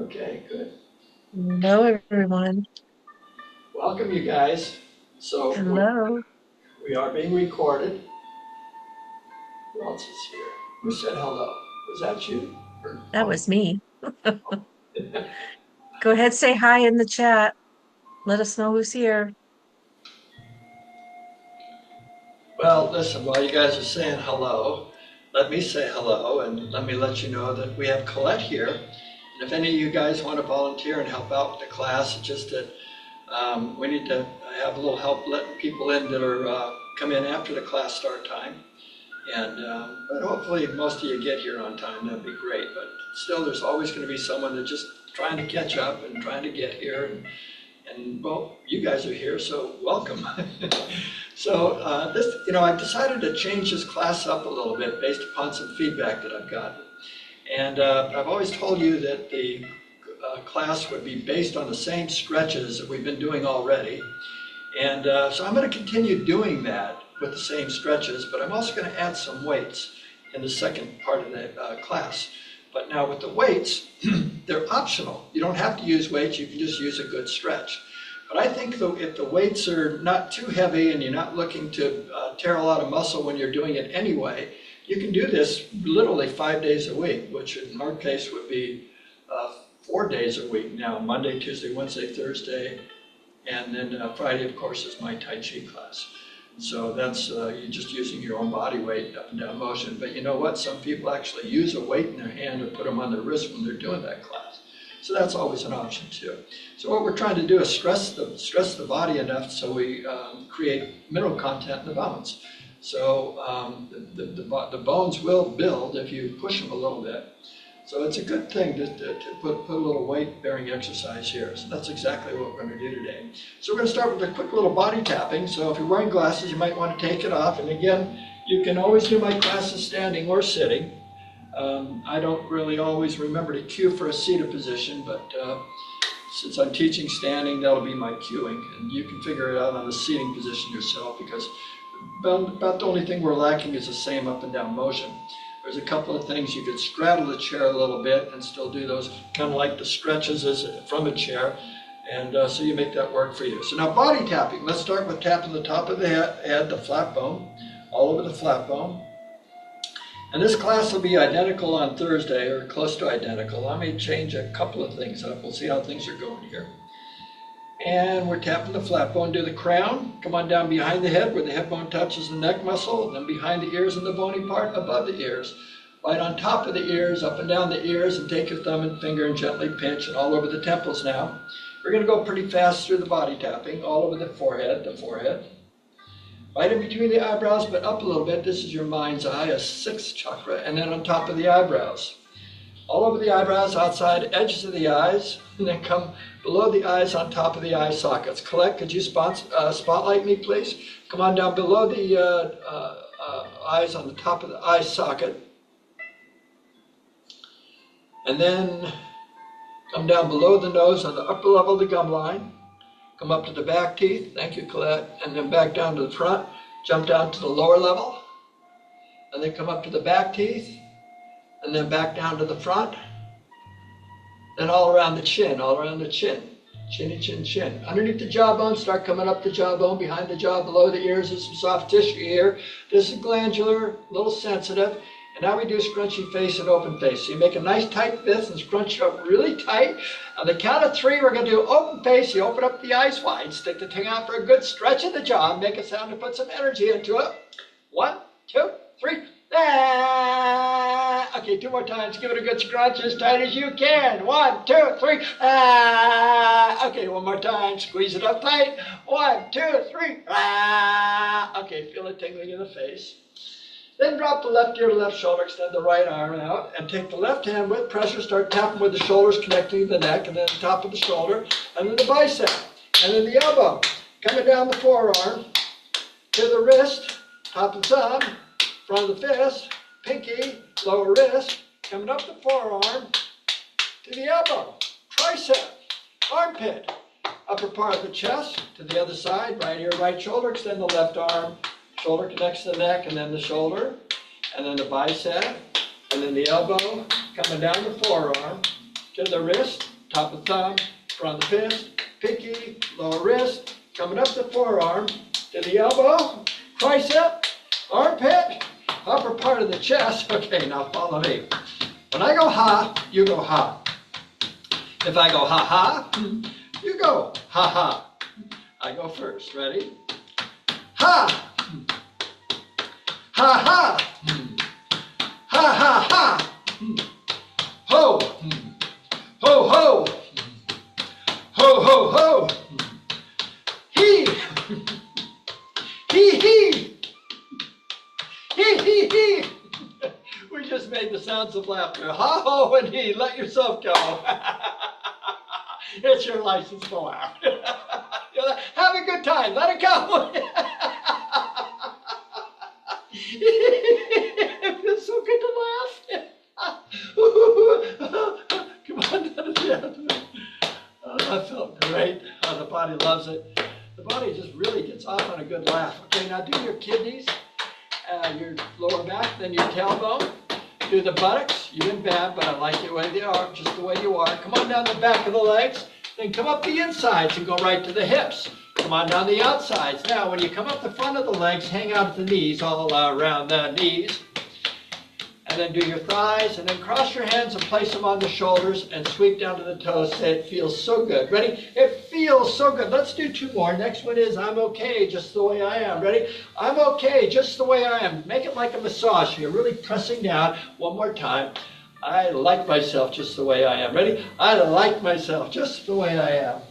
Okay, good. Hello, everyone. Welcome, you guys. So Hello. we are being recorded. Who else is here? Who said hello? Was that you? That was me. Go ahead, say hi in the chat. Let us know who's here. Well, listen, while you guys are saying hello, let me say hello and let me let you know that we have Colette here. And if any of you guys want to volunteer and help out with the class, it's just that we need to have a little help letting people in that are come in after the class start time. And but hopefully most of you get here on time. That'd be great. But still, there's always going to be someone that's just trying to catch up and trying to get here. And well, you guys are here, so welcome. So I've decided to change this class up a little bit based upon some feedback that I've gotten. And I've always told you that the class would be based on the same stretches that we've been doing already. And so I'm going to continue doing that with the same stretches, but I'm also going to add some weights in the second part of the class. But now with the weights, they're optional. You don't have to use weights, you can just use a good stretch. But I think if the weights are not too heavy and you're not looking to tear a lot of muscle when you're doing it anyway, you can do this literally 5 days a week, which in our case would be 4 days a week now, Monday, Tuesday, Wednesday, Thursday, and then Friday, of course, is my Tai Chi class. So that's you're just using your own body weight up and down motion. But you know what? Some people actually use a weight in their hand or put them on their wrist when they're doing that class. So that's always an option too. So what we're trying to do is stress the body enough so we create mineral content in the bones. So the bones will build if you push them a little bit. So it's a good thing to put a little weight-bearing exercise here. So that's exactly what we're going to do today. So we're going to start with a quick little body tapping. So if you're wearing glasses, you might want to take it off. And again, you can always do my classes standing or sitting. I don't really always remember to cue for a seated position, but since I'm teaching standing, that'll be my cueing. And you can figure it out on the seating position yourself, because about the only thing we're lacking is the same up and down motion. There's a couple of things. You could straddle the chair a little bit and still do those kind of like the stretches as from a chair. And so you make that work for you. So now body tapping. Let's start with tapping the top of the head, the flat bone, all over the flat bone. And this class will be identical on Thursday, or close to identical. Let me change a couple of things up. We'll see how things are going here. And we're tapping the flat bone, do the crown. Come on down behind the head where the hip bone touches the neck muscle, then behind the ears and the bony part above the ears. Right on top of the ears, up and down the ears, and take your thumb and finger and gently pinch, and all over the temples now. We're going to go pretty fast through the body tapping, all over the forehead. Right in between the eyebrows, but up a little bit. This is your mind's eye, a sixth chakra, and then on top of the eyebrows. All over the eyebrows, outside edges of the eyes, and then come below the eyes on top of the eye sockets. Colette, could you spotlight me, please? Come on down below the eyes on the top of the eye socket. And then come down below the nose on the upper level of the gum line. Come up to the back teeth. Thank you, Colette. And then back down to the front. Jump down to the lower level. And then come up to the back teeth. And then back down to the front. Then all around the chin, Chinny chin chin. Underneath the jawbone, start coming up the jawbone, behind the jaw, below the ears. There's some soft tissue here. This is glandular, a little sensitive. And now we do scrunchy face and open face. So you make a nice tight fist and scrunch it up really tight. On the count of 3, we're going to do open face. You open up the eyes wide, stick the tongue out for a good stretch of the jaw, and make a sound to put some energy into it. 1, 2, 3. Ah! Okay, 2 more times. Give it a good scrunch as tight as you can. 1, 2, 3. Ah! Okay, 1 more time. Squeeze it up tight. 1, 2, 3. Ah! Okay, feel it tingling in the face. Then drop the left ear, left shoulder, extend the right arm out, and take the left hand with pressure, start tapping with the shoulders connecting to the neck, and then the top of the shoulder, and then the bicep, and then the elbow. Coming down the forearm, to the wrist, top of the thumb, front of the fist, pinky, lower wrist, coming up the forearm, to the elbow, tricep, armpit, upper part of the chest, to the other side, right ear, right shoulder, extend the left arm, shoulder connects to the neck, and then the shoulder, and then the bicep, and then the elbow, coming down the forearm, to the wrist, top of the thumb, front of the fist, pinky, lower wrist, coming up the forearm to the elbow, tricep, armpit, upper part of the chest. Okay, now follow me. When I go ha, you go ha. If I go ha ha, you go ha ha. I go first. Ready? Ha! Ha ha! Ha ha ha! Ho! Ho ho! Ho ho ho! He! He he! He he he! We just made the sounds of laughter. Ha ho and he. Let yourself go. It's your license to laugh. Have a good time. Let it go. It feels so good to laugh. Come on down to the end. Oh, that felt great. Oh, the body loves it. The body just really gets off on a good laugh. Okay, now do your kidneys, your lower back, then your tailbone. Do the buttocks. You didn't bad, but I like it the way they are, just the way you are. Come on down the back of the legs. Then come up the insides and go right to the hips. Come on down the outsides. Now, when you come up the front of the legs, hang out at the knees, all around the knees. And then do your thighs, and then cross your hands and place them on the shoulders and sweep down to the toes. Say, it feels so good. Ready? It feels so good. Let's do two more. Next one is, I'm okay just the way I am. Ready? I'm okay just the way I am. Make it like a massage. You're really pressing down. One more time. I like myself just the way I am. Ready? I like myself just the way I am.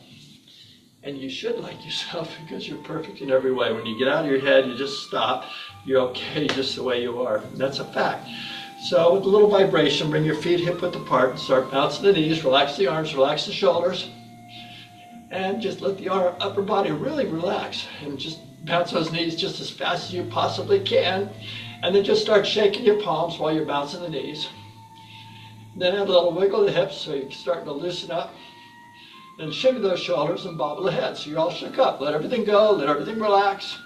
And you should like yourself because you're perfect in every way. When you get out of your head, you just stop. You're okay just the way you are. That's a fact. So with a little vibration, bring your feet hip width apart and start bouncing the knees. Relax the arms, relax the shoulders. And just let the upper body really relax. And just bounce those knees just as fast as you possibly can. And then just start shaking your palms while you're bouncing the knees. Then add a little wiggle of the hips so you're starting to loosen up. Then shimmy those shoulders and bobble the head so you're all shook up. Let everything go, let everything relax.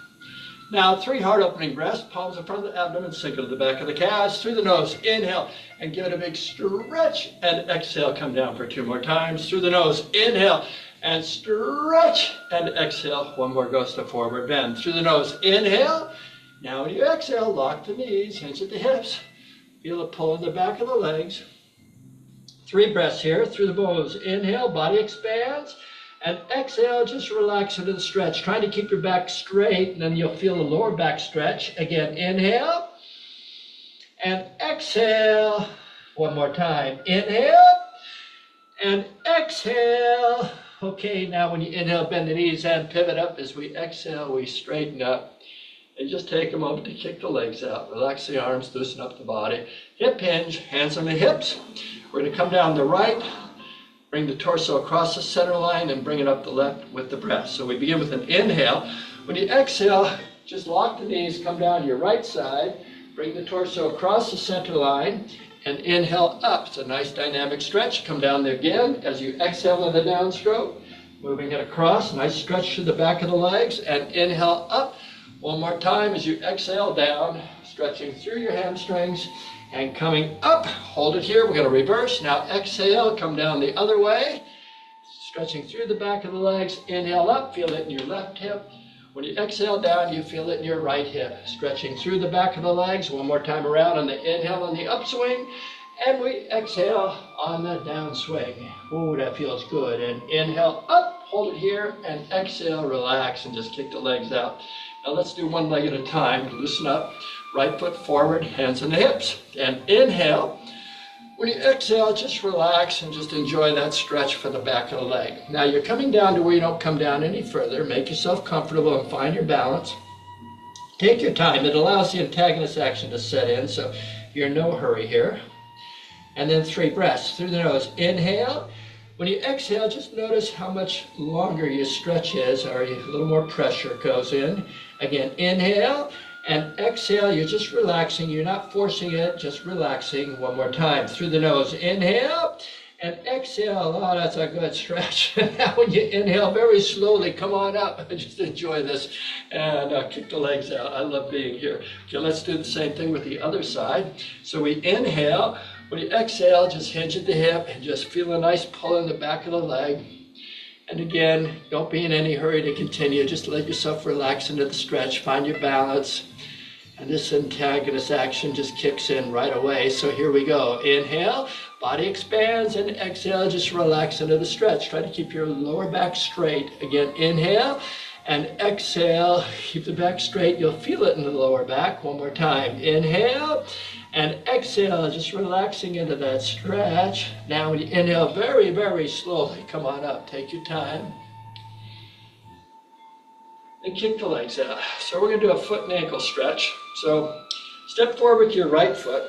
Now 3 heart opening breaths, palms in front of the abdomen, sink into the back of the calves, through the nose, inhale, and give it a big stretch, and exhale, come down for 2 more times, through the nose, inhale, and stretch, and exhale, 1 more goes to forward bend, through the nose, inhale, now when you exhale, lock the knees, hinge at the hips, feel a pull in the back of the legs, 3 breaths here, through the nose, inhale, body expands, and exhale, just relax into the stretch. Try to keep your back straight, and then you'll feel the lower back stretch. Again, inhale, and exhale. 1 more time. Inhale, and exhale. Okay, now when you inhale, bend the knees and pivot up. As we exhale, we straighten up. And just take a moment to kick the legs out. Relax the arms, loosen up the body. Hip hinge, hands on the hips. We're going to come down the right. Bring the torso across the center line and bring it up the left with the breath. So we begin with an inhale. When you exhale, just lock the knees, come down to your right side, bring the torso across the center line, and inhale up. It's a nice dynamic stretch. Come down there again as you exhale in the downstroke, moving it across, nice stretch to the back of the legs, and inhale up. 1 more time as you exhale down, stretching through your hamstrings, and coming up, hold it here, we're going to reverse. Now exhale, come down the other way, stretching through the back of the legs, inhale up, feel it in your left hip. When you exhale down, you feel it in your right hip, stretching through the back of the legs. 1 more time around on the inhale on the upswing, and we exhale on the downswing. Ooh, that feels good. And inhale up, hold it here, and exhale, relax, and just kick the legs out. Now let's do 1 leg at a time, loosen up. Right foot forward, hands on the hips, and inhale. When you exhale, just relax and just enjoy that stretch for the back of the leg. Now you're coming down to where you don't come down any further. Make yourself comfortable and find your balance. Take your time. It allows the antagonist action to set in, so you're in no hurry here. And then 3 breaths through the nose. Inhale. When you exhale, just notice how much longer your stretch is, or a little more pressure goes in. Again, inhale. And exhale, you're just relaxing. You're not forcing it, just relaxing. 1 more time. Through the nose, inhale. And exhale. Oh, that's a good stretch. Now when you inhale, very slowly, come on up. Just enjoy this. And kick the legs out. I love being here. Okay, let's do the same thing with the other side. So we inhale. When you exhale, just hinge at the hip and just feel a nice pull in the back of the leg. And again, don't be in any hurry to continue. Just let yourself relax into the stretch, find your balance. And this antagonist action just kicks in right away. So here we go. Inhale, body expands, and exhale, just relax into the stretch. Try to keep your lower back straight. Again, inhale and exhale. Keep the back straight. You'll feel it in the lower back. One more time. Inhale and exhale, just relaxing into that stretch. Now when you inhale, very, very slowly, come on up. Take your time. And kick the legs out. So we're going to do a foot and ankle stretch. So step forward with your right foot.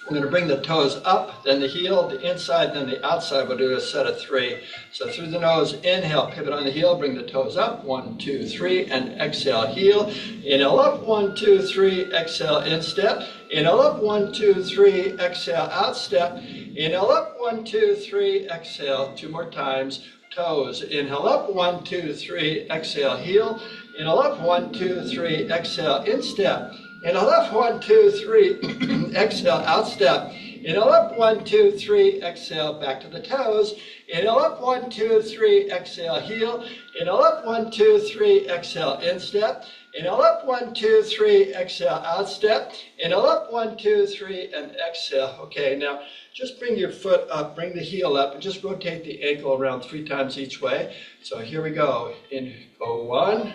We're going to bring the toes up, then the heel, the inside, then the outside. We'll do a set of 3. So through the nose, inhale, pivot on the heel, bring the toes up, 1, 2, 3, and exhale, heel. Inhale up, 1, 2, 3, exhale, instep. Inhale up, 1, 2, 3, exhale, outstep. Inhale up, 1, 2, 3, exhale, 2 more times. Toes, inhale up, 1, 2, 3, exhale, heel. Inhale up, 1, 2, 3, exhale, instep. Inhale up, 1, 2, 3, exhale, outstep. Inhale up, 1, 2, 3, exhale, back to the toes. Inhale up, 1, 2, 3, exhale, heel. Inhale up, 1, 2, 3, exhale, instep. Inhale up, 1, 2, 3, exhale, outstep. Inhale up, 1, 2, 3, and exhale. Okay, now just bring your foot up, bring the heel up, and just rotate the ankle around 3 times each way. So here we go. In, go 1,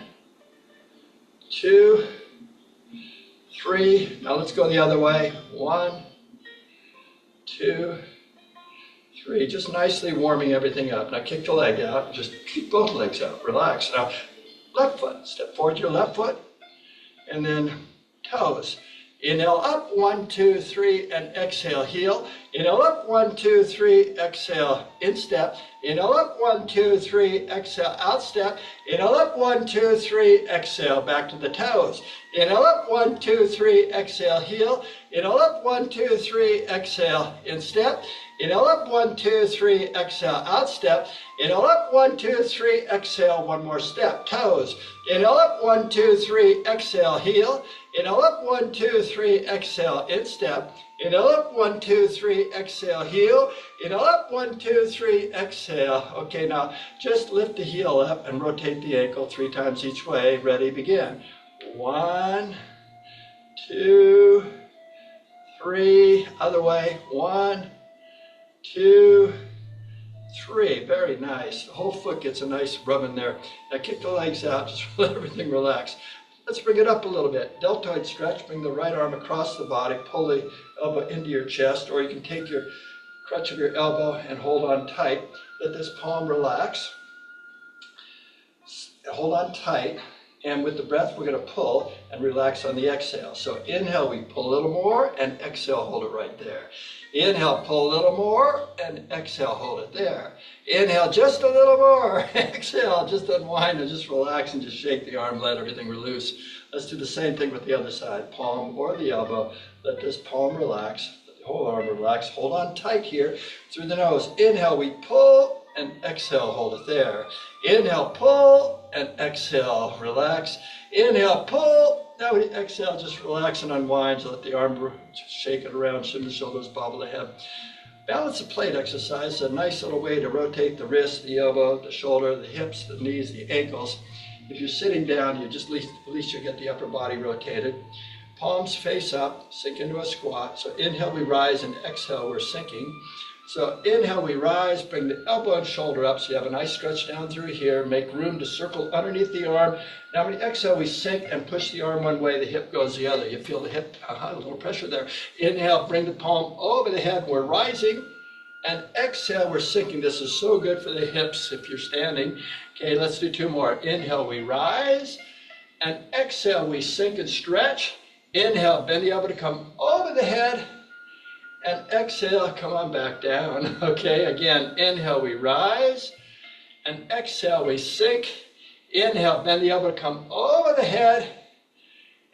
2, 3. Now let's go the other way. 1, 2, 3. Just nicely warming everything up. Now kick the leg out. Just keep both legs out. Relax. Now left foot. Step forward your left foot. And then toes. Inhale up, 1, 2, 3, and exhale, heel. Inhale up, 1, 2, 3, exhale, instep. Inhale up, 1, 2, 3, exhale, outstep. Inhale up, 1, 2, 3, exhale, back to the toes. Inhale up, 1, 2, 3, exhale, heel. Inhale up, 1, 2, 3, exhale, instep. Inhale up, 1, 2, 3, exhale, outstep. Inhale up, 1, 2, 3, exhale, one more step, toes. Inhale up, 1, 2, 3, exhale, heel. Inhale up, 1, 2, 3, exhale, instep. Inhale up, 1, 2, 3, exhale, heel. Inhale up, 1, 2, 3, exhale. Okay, now just lift the heel up and rotate the ankle 3 times each way. Ready, begin. 1, 2, 3, other way. 1, 2, 3. Very nice. The whole foot gets a nice rub in there. Now kick the legs out, just let everything relax. Let's bring it up a little bit. Deltoid stretch, bring the right arm across the body, pull the elbow into your chest, or you can take your crutch of your elbow and hold on tight. Let this palm relax. Hold on tight, and with the breath, we're going to pull and relax on the exhale. So inhale, we pull a little more, and exhale, hold it right there. Inhale, pull a little more, and exhale, hold it there. Inhale, just a little more. Exhale, just unwind and just relax and just shake the arm, let everything loose. Let's do the same thing with the other side, palm or the elbow. Let this palm relax, let the whole arm relax. Hold on tight here through the nose. Inhale, we pull, and exhale, hold it there. Inhale, pull, and exhale, relax. Inhale, pull. Now we exhale, just relax and unwind. So let the arm just shake it around, shim the shoulders, bobble the head. Balance the plate exercise is a nice little way to rotate the wrist, the elbow, the shoulder, the hips, the knees, the ankles. If you're sitting down, you just at least you get the upper body rotated. Palms face up, sink into a squat. So inhale, we rise, and exhale, we're sinking. So inhale, we rise, bring the elbow and shoulder up so you have a nice stretch down through here. Make room to circle underneath the arm. Now when you exhale, we sink and push the arm one way, the hip goes the other. You feel the hip, a little pressure there. Inhale, bring the palm over the head, we're rising. And exhale, we're sinking. This is so good for the hips if you're standing. Okay, let's do 2 more. Inhale, we rise. And exhale, we sink and stretch. Inhale, bend the elbow to come over the head. And exhale, come on back down. Okay, again, inhale, we rise. And exhale, we sink. Inhale, bend the elbow, come over the head.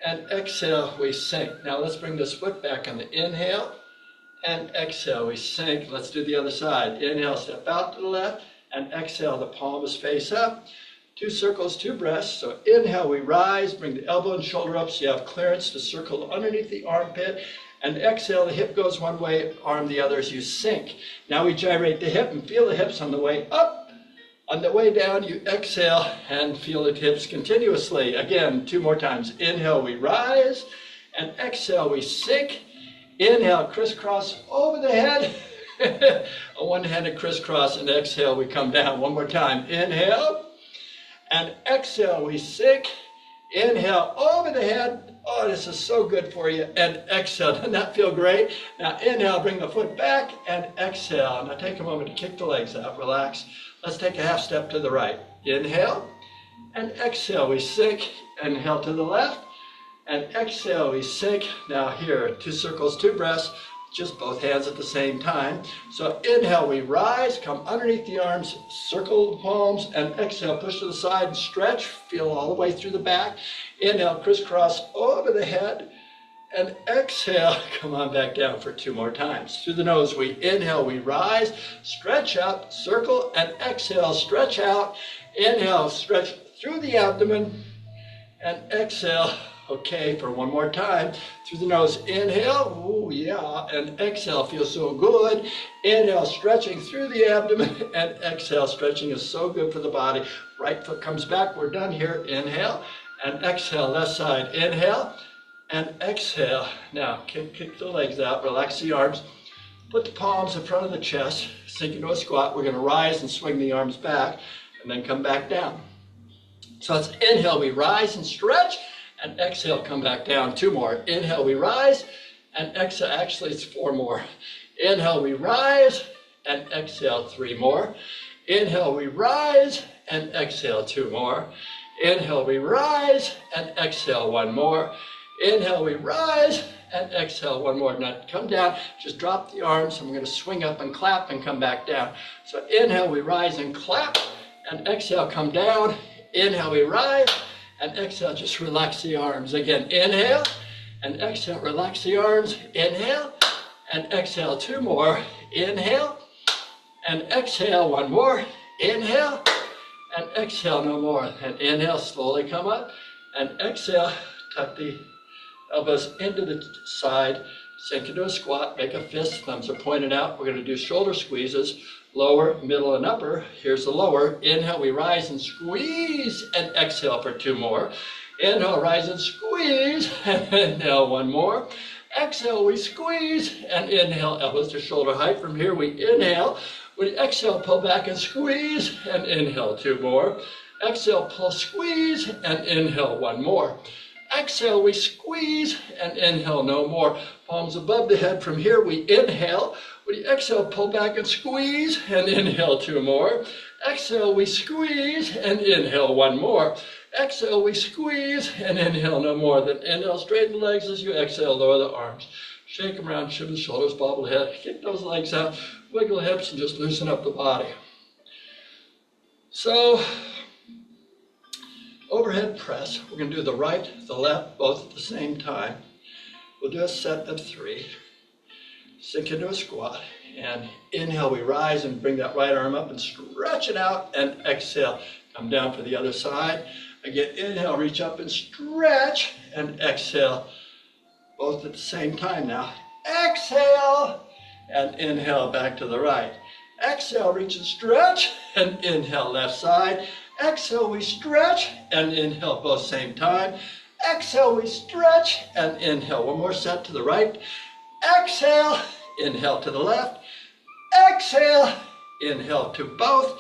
And exhale, we sink. Now let's bring this foot back on the inhale. And exhale, we sink. Let's do the other side. Inhale, step out to the left. And exhale, the palm is face up. 2 circles, 2 breaths. So inhale, we rise. Bring the elbow and shoulder up so you have clearance to circle underneath the armpit. and exhale, the hip goes one way, arm the other as you sink. Now we gyrate the hip and feel the hips on the way up. On the way down, you exhale and feel the hips continuously. Again, 2 more times. Inhale, we rise, and exhale, we sink. Inhale, crisscross over the head. A one-handed crisscross, and exhale, we come down. 1 more time. Inhale, and exhale, we sink. Inhale, over the head. Oh, this is so good for you. And exhale. Doesn't that feel great? Now inhale, bring the foot back, and exhale. Now take a moment to kick the legs out. Relax. Let's take a half step to the right. Inhale, and exhale, we sink. Inhale to the left, and exhale, we sink. Now here, 2 circles, 2 breaths, just both hands at the same time. So inhale, we rise, come underneath the arms, circle the palms, and exhale, push to the side and stretch. Feel all the way through the back. Inhale, crisscross over the head, and exhale, come on back down for 2 more times. Through the nose, we inhale, we rise, stretch up, circle, and exhale, stretch out. Inhale, stretch through the abdomen, and exhale. Okay, for 1 more time. Through the nose, inhale, oh yeah, and exhale, feels so good. Inhale, stretching through the abdomen, and exhale, stretching is so good for the body. Right foot comes back, we're done here. Inhale, and exhale, left side. Inhale, and exhale. Now, kick the legs out, relax the arms. Put the palms in front of the chest, sink into a squat. We're gonna rise and swing the arms back, and then come back down. So it's inhale, we rise and stretch, and exhale, come back down. 2 more. Inhale, we rise, and exhale. Actually, it's 4 more. Inhale, we rise, and exhale. 3 more. Inhale, we rise, and exhale. 2 more. Inhale, we rise, and exhale. 1 more. Inhale, we rise, and exhale. 1 more. Now come down, just drop the arms. I'm going to swing up and clap and come back down. So inhale, we rise and clap, and exhale, come down. Inhale, we rise, and exhale, just relax the arms. Again, inhale, and exhale, relax the arms. Inhale, and exhale. 2 more. Inhale, and exhale. 1 more. Inhale, and exhale. No more. And inhale, slowly come up, and exhale, tuck the elbows into the side, sink into a squat, make a fist, thumbs are pointed out. We're going to do shoulder squeezes, lower, middle, and upper. Here's the lower. Inhale, we rise and squeeze, and exhale for 2 more. Inhale, rise and squeeze, and inhale, 1 more. Exhale, we squeeze, and inhale, elbows to shoulder height. From here, we inhale. We exhale, pull back and squeeze, and inhale, 2 more. Exhale, pull, squeeze, and inhale, 1 more. Exhale, we squeeze, and inhale, no more. Palms above the head. From here, we inhale. We exhale, pull back and squeeze, and inhale, 2 more. Exhale, we squeeze, and inhale, 1 more. Exhale, we squeeze, and inhale, no more. Then inhale, straighten the legs as you exhale, lower the arms. Shake them around, shift the shoulders, bobble the head. Kick those legs out, wiggle the hips, and just loosen up the body. So, overhead press. We're going to do the right, the left, both at the same time. We'll do a set of 3. Sink into a squat, and inhale, we rise and bring that right arm up and stretch it out, and exhale, come down for the other side. Again, inhale, reach up and stretch, and exhale, both at the same time now. Exhale, and inhale, back to the right. Exhale, reach and stretch, and inhale, left side. Exhale, we stretch, and inhale, both same time. Exhale, we stretch, and inhale. 1 more set to the right. Exhale, inhale to the left. Exhale, inhale to both.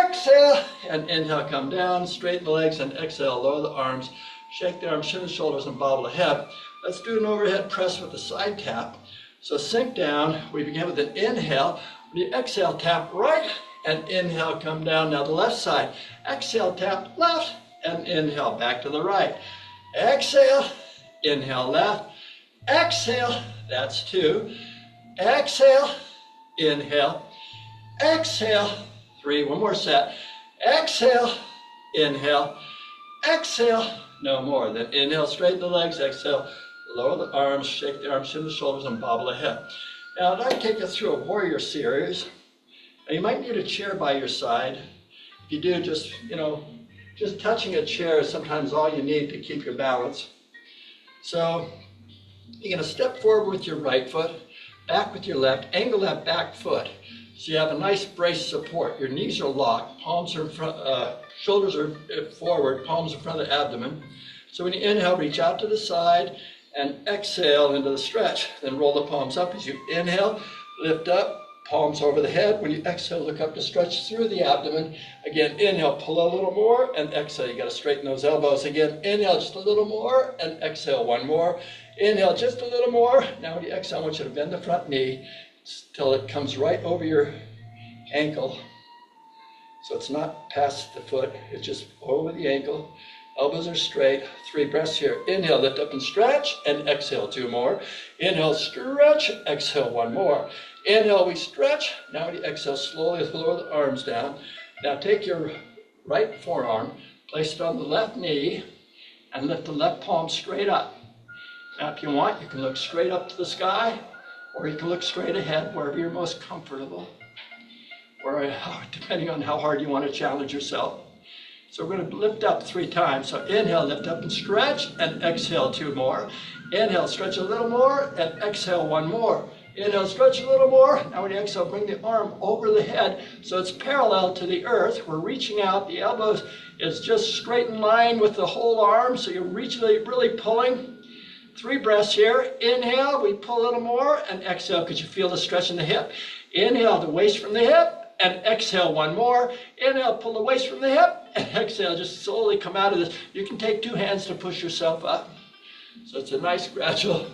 Exhale, and inhale, come down, straighten the legs, and exhale, lower the arms. Shake the arms, shin the shoulders, and bobble the head. Let's do an overhead press with a side tap. So sink down. We begin with an inhale. When you exhale, tap right, and inhale, come down. Now the left side. Exhale, tap left, and inhale, back to the right. Exhale, inhale, left. Exhale, that's 2. Exhale, inhale. Exhale, 3. 1 more set. Exhale, inhale. Exhale, no more. Then inhale, straighten the legs. Exhale, lower the arms, shake the arms, shin the shoulders, and bobble the head. Now, I'd like to take us through a warrior series. Now, you might need a chair by your side. If you do, just touching a chair is sometimes all you need to keep your balance. So, You're going to step forward with your right foot, back with your left, angle that back foot. So you have a nice brace support. Your knees are locked, palms are in front, shoulders are forward, palms in front of the abdomen. So when you inhale, reach out to the side and exhale into the stretch. Then roll the palms up as you inhale, lift up, palms over the head. When you exhale, look up to stretch through the abdomen. Again, inhale, pull a little more, and exhale. You got to straighten those elbows. Again, inhale just a little more, and exhale one more. Inhale just a little more. Now when you exhale, I want you to bend the front knee till it comes right over your ankle. So it's not past the foot, it's just over the ankle. Elbows are straight. 3 breaths here. Inhale, lift up and stretch, and exhale 2 more. Inhale, stretch, exhale 1 more. Inhale, we stretch. Now when you exhale, slowly lower the arms down. Now take your right forearm, place it on the left knee, and lift the left palm straight up. Now if you want, you can look straight up to the sky, or you can look straight ahead, wherever you're most comfortable, or depending on how hard you want to challenge yourself. So we're going to lift up 3 times. So inhale, lift up and stretch, and exhale 2 more. Inhale, stretch a little more, and exhale 1 more. Inhale, stretch a little more. Now when you exhale, bring the arm over the head so it's parallel to the earth. We're reaching out. The elbows is just straight in line with the whole arm, so you're really pulling. 3 breaths here. Inhale, we pull a little more, and exhale because you feel the stretch in the hip. Inhale, the waist from the hip, and exhale 1 more. Inhale, pull the waist from the hip, and exhale, just slowly come out of this. You can take 2 hands to push yourself up. So it's a nice gradual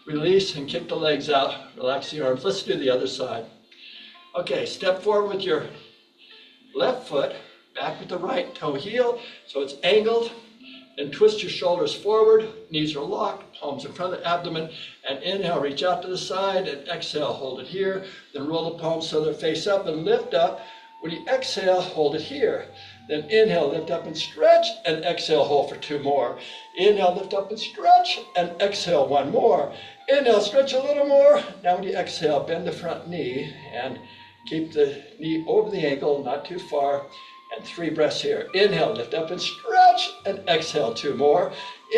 release, and kick the legs out, relax the arms. Let's do the other side. Okay, step forward with your left foot, back with the right toe heel, so it's angled. Then twist your shoulders forward, knees are locked, palms in front of the abdomen, and inhale, reach out to the side, and exhale, hold it here. Then roll the palms so they're face up and lift up. When you exhale, hold it here. Then inhale, lift up and stretch, and exhale, hold for 2 more. Inhale, lift up and stretch, and exhale 1 more. Inhale, stretch a little more. Now when you exhale, bend the front knee and keep the knee over the ankle, not too far. And 3 breaths here. Inhale, lift up and stretch, and exhale 2 more.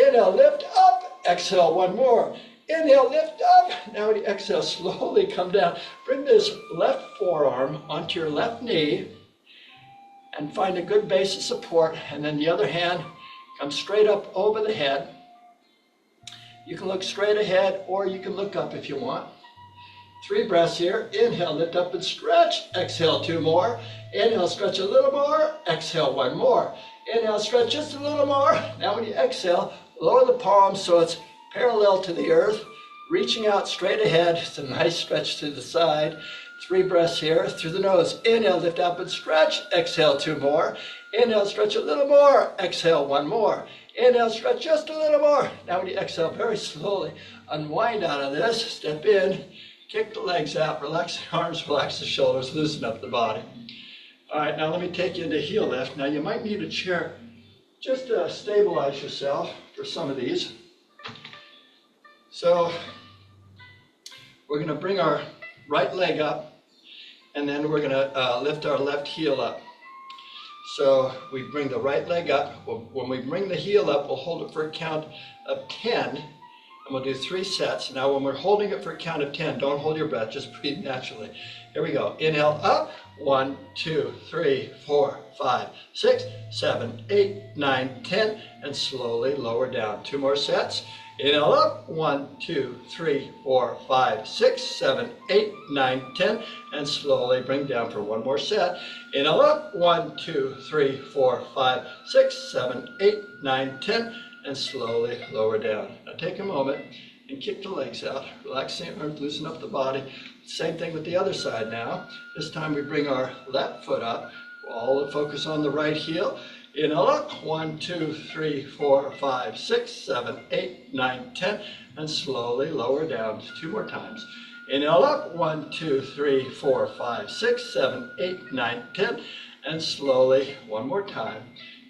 Inhale, lift up, exhale 1 more. Inhale, lift up. Now when you exhale, slowly come down. Bring this left forearm onto your left knee and find a good base of support. And then the other hand comes straight up over the head. You can look straight ahead, or you can look up if you want. 3 breaths here. Inhale, lift up and stretch. Exhale 2 more. Inhale, stretch a little more. Exhale 1 more. Inhale, stretch just a little more. Now when you exhale, lower the palms so it's parallel to the earth, reaching out straight ahead. It's a nice stretch to the side. 3 breaths here through the nose. Inhale, lift up and stretch. Exhale 2 more. Inhale, stretch a little more. Exhale 1 more. Inhale, stretch just a little more. Now when you exhale, very slowly unwind out of this. Step in, kick the legs out, relax the arms, relax the shoulders, loosen up the body. All right, now let me take you into heel lift. Now you might need a chair just to stabilize yourself for some of these. So we're going to bring our right leg up, and then we're going to lift our left heel up. So we bring the right leg up. When we bring the heel up, we'll hold it for a count of 10, and we'll do 3 sets. Now when we're holding it for a count of 10, don't hold your breath, just breathe naturally. Here we go. Inhale up. 1, 2, 3, 4, 5, 6, 7, 8, 9, 10, and slowly lower down. 2 more sets. Inhale up. 1, 2, 3, 4, 5, 6, 7, 8, 9, 10, and slowly bring down for 1 more set. Inhale up. 1, 2, 3, 4, 5, 6, 7, 8, 9, 10, and slowly lower down. Now take a moment and kick the legs out. Relax the arms, loosen up the body. Same thing with the other side now. This time we bring our left foot up. All the focus on the right heel. Inhale up. 1, 2, 3, 4, 5, 6, 7, 8, 9, 10, and slowly lower down. 2 more times. Inhale up. 1, 2, 3, 4, 5, 6, 7, 8, 9, 10, and slowly 1 more time.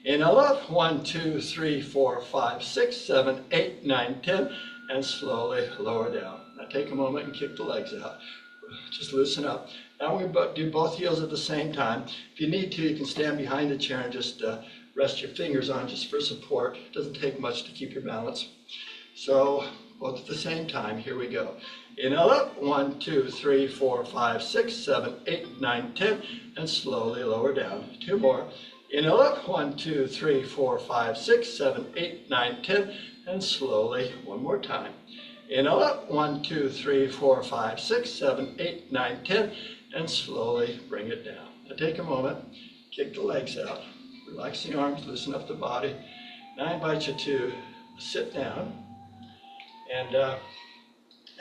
Inhale up. 1, 2, 3, 4, 5, 6, 7, 8, 9, 10, and slowly lower down. Now take a moment and kick the legs out. Just loosen up. Now we do both heels at the same time. If you need to, you can stand behind the chair and just rest your fingers on just for support. It doesn't take much to keep your balance. So both at the same time. Here we go. Inhale up, 1, 2, 3, 4, 5, 6, 7, 8, 9, 10, and slowly lower down. 2 more. Inhale up, 1, 2, 3, 4, 5, 6, 7, 8, 9, 10, and slowly, one more time. Inhale up, 1, 2, 3, 4, 5, 6, 7, 8, 9, 10, and slowly bring it down. Now take a moment, kick the legs out, relax the arms, loosen up the body. Now I invite you to sit down, and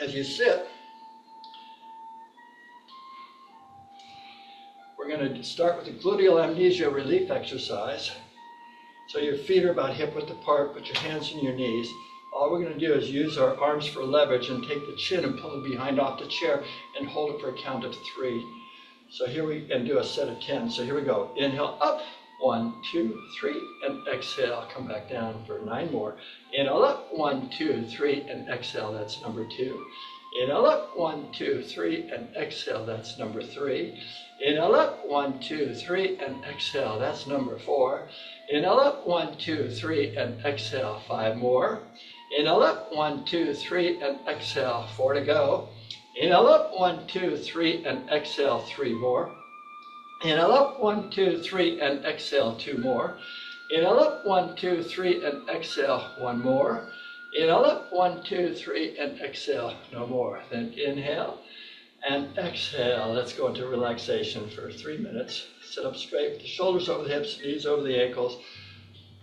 as you sit, we're going to start with the gluteal amnesia relief exercise. So your feet are about hip-width apart, put your hands on your knees. All we're going to do is use our arms for leverage and take the chin and pull the behind off the chair and hold it for a count of 3. So here and do a set of 10. So here we go. Inhale up, 1, 2, 3, and exhale. Come back down for 9 more. Inhale up, 1, 2, 3, and exhale. That's number 2. Inhale up, 1, 2, 3, and exhale. That's number 3. Inhale up, 1, 2, 3, and exhale. That's number 4. Inhale up, 1, 2, 3, and exhale. 5 more. Inhale up, 1, 2, 3, and exhale. 4 to go. Inhale up, 1, 2, 3, and exhale. 3 more. Inhale up, 1, 2, 3, and exhale. 2 more. Inhale up, 1, 2, 3, and exhale. 1 more. Inhale up, 1, 2, 3, and exhale. No more. Then inhale and exhale. Let's go into relaxation for 3 minutes. Sit up straight with the shoulders over the hips, knees over the ankles,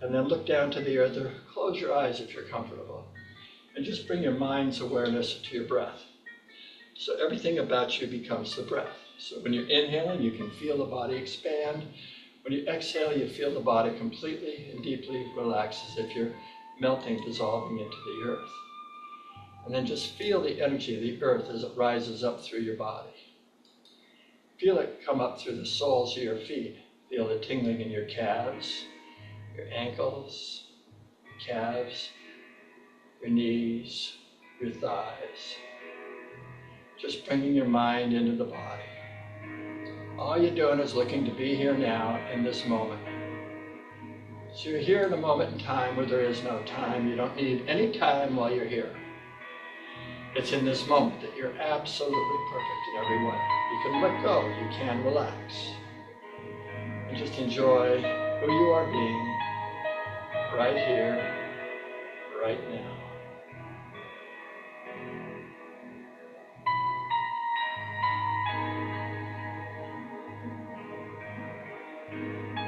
and then look down to the earth or close your eyes if you're comfortable. And just bring your mind's awareness to your breath. So everything about you becomes the breath. So when you're inhaling, you can feel the body expand. When you exhale, you feel the body completely and deeply relax as if you're melting, dissolving into the earth. And then just feel the energy of the earth as it rises up through your body. Feel it come up through the soles of your feet. Feel the tingling in your calves, your ankles, your calves, your knees, your thighs. Just bringing your mind into the body. All you're doing is looking to be here now in this moment. So you're here in a moment in time where there is no time. You don't need any time while you're here. It's in this moment that you're absolutely perfect in every way. You can let go, you can relax. And just enjoy who you are being right here, right now.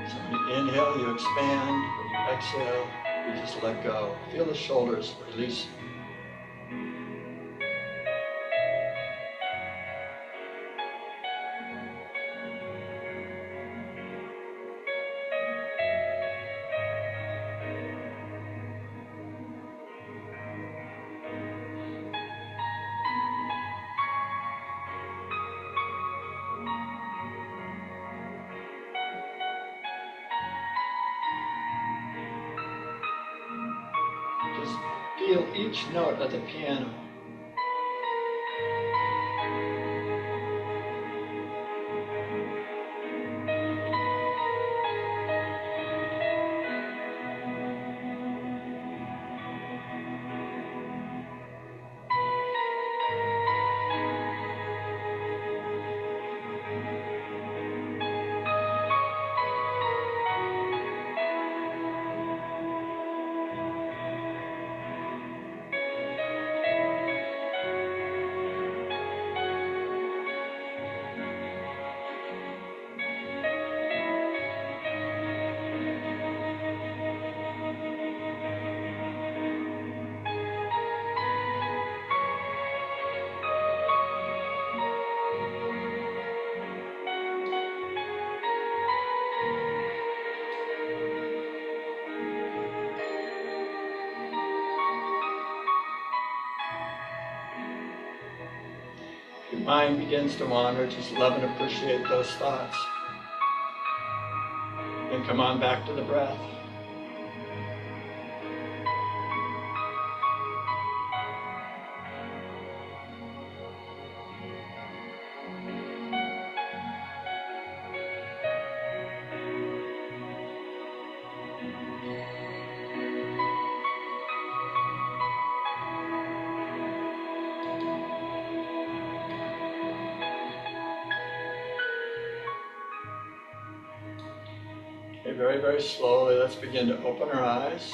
So when you inhale, you expand. When you exhale, you just let go. Feel the shoulders release. Just feel each note of the piano. Your mind begins to wander, just love and appreciate those thoughts. Then come on back to the breath. very, very slowly, let's begin to open our eyes.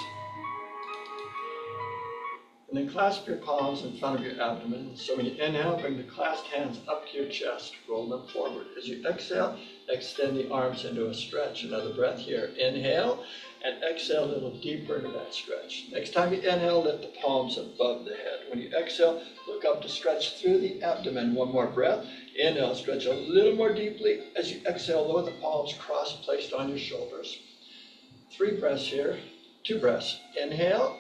And then clasp your palms in front of your abdomen. So when you inhale, bring the clasped hands up to your chest, roll them forward. As you exhale, extend the arms into a stretch. Another breath here. Inhale, and exhale a little deeper into that stretch. Next time you inhale, lift the palms above the head. When you exhale, look up to stretch through the abdomen. One more breath. Inhale, stretch a little more deeply. As you exhale, lower the palms cross-placed on your shoulders. 3 breaths here. 2 breaths. Inhale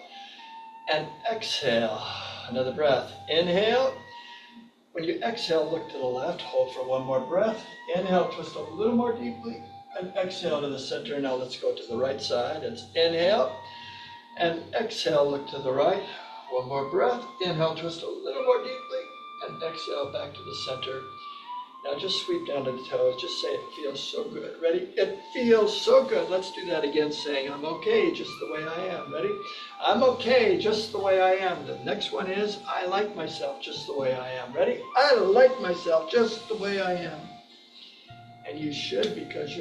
and exhale. Another breath. Inhale. When you exhale, look to the left. Hold for 1 more breath. Inhale, twist a little more deeply. And exhale to the center. Now let's go to the right side. It's inhale and exhale, look to the right. 1 more breath. Inhale, twist a little more deeply. And exhale back to the center. Now just sweep down to the toes. Just say it feels so good. Ready? It feels so good. Let's do that again, saying I'm okay just the way I am. Ready? I'm okay just the way I am. The next one is I like myself just the way I am. Ready? I like myself just the way I am. And you should, because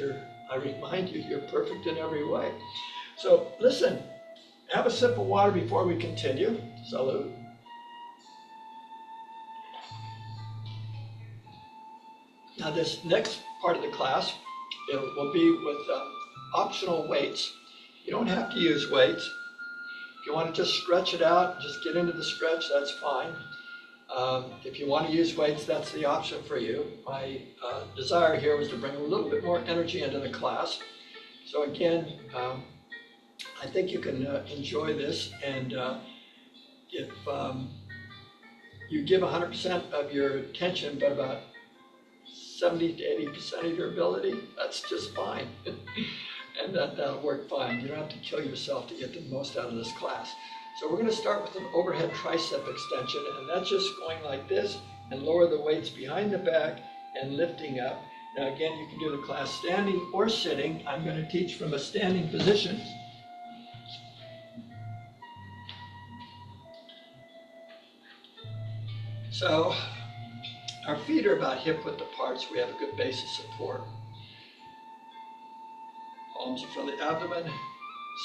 I remind you, you're perfect in every way. So listen, have a sip of water before we continue. Salud. Now this next part of the class, it will be with optional weights. You don't have to use weights. If you want to just stretch it out, just get into the stretch, that's fine. If you want to use weights, that's the option for you. My desire here was to bring a little bit more energy into the class. So again, I think you can enjoy this, and if you give 100% of your attention, but about 70 to 80% of your ability, that's just fine. And that'll work fine. You don't have to kill yourself to get the most out of this class. So we're going to start with an overhead tricep extension, and that's just going like this and lower the weights behind the back and lifting up. Now again, you can do the class standing or sitting. I'm going to teach from a standing position. So our feet are about hip width apart, so we have a good base of support. Palms in front of the abdomen,